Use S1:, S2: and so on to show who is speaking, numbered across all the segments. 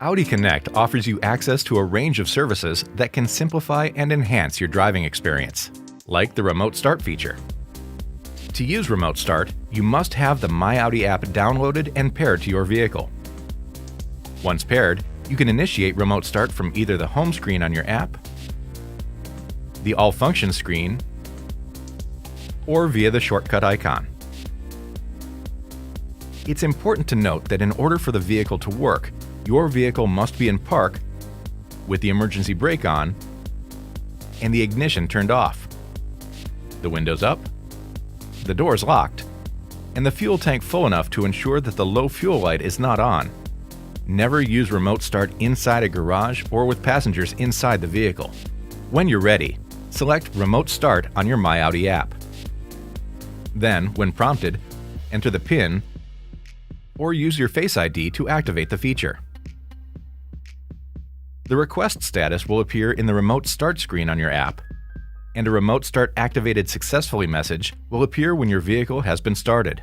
S1: Audi Connect offers you access to a range of services that can simplify and enhance your driving experience, like the Remote Start feature. To use Remote Start, you must have the myAudi app downloaded and paired to your vehicle. Once paired, you can initiate Remote Start from either the home screen on your app, the All Functions screen, or via the shortcut icon. It's important to note that in order for the vehicle to work, your vehicle must be in park with the emergency brake on and the ignition turned off, the windows up, the doors locked, and the fuel tank full enough to ensure that the low fuel light is not on. Never use Remote Start inside a garage or with passengers inside the vehicle. When you're ready, select Remote Start on your myAudi app. Then, when prompted, enter the PIN or use your Face ID to activate the feature. The request status will appear in the Remote Start screen on your app, and a Remote Start activated successfully message will appear when your vehicle has been started.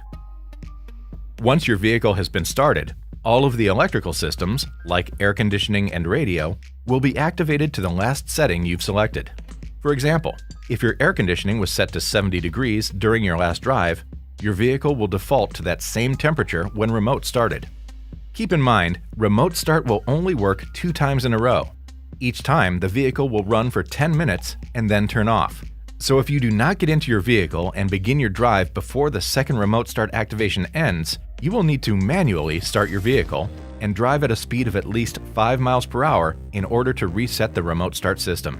S1: Once your vehicle has been started, all of the electrical systems, like air conditioning and radio, will be activated to the last setting you've selected. For example, if your air conditioning was set to 70 degrees during your last drive, your vehicle will default to that same temperature when remote started. Keep in mind, Remote Start will only work 2 times in a row. Each time, the vehicle will run for 10 minutes and then turn off. So if you do not get into your vehicle and begin your drive before the second Remote Start activation ends, you will need to manually start your vehicle and drive at a speed of at least 5 miles per hour in order to reset the Remote Start system.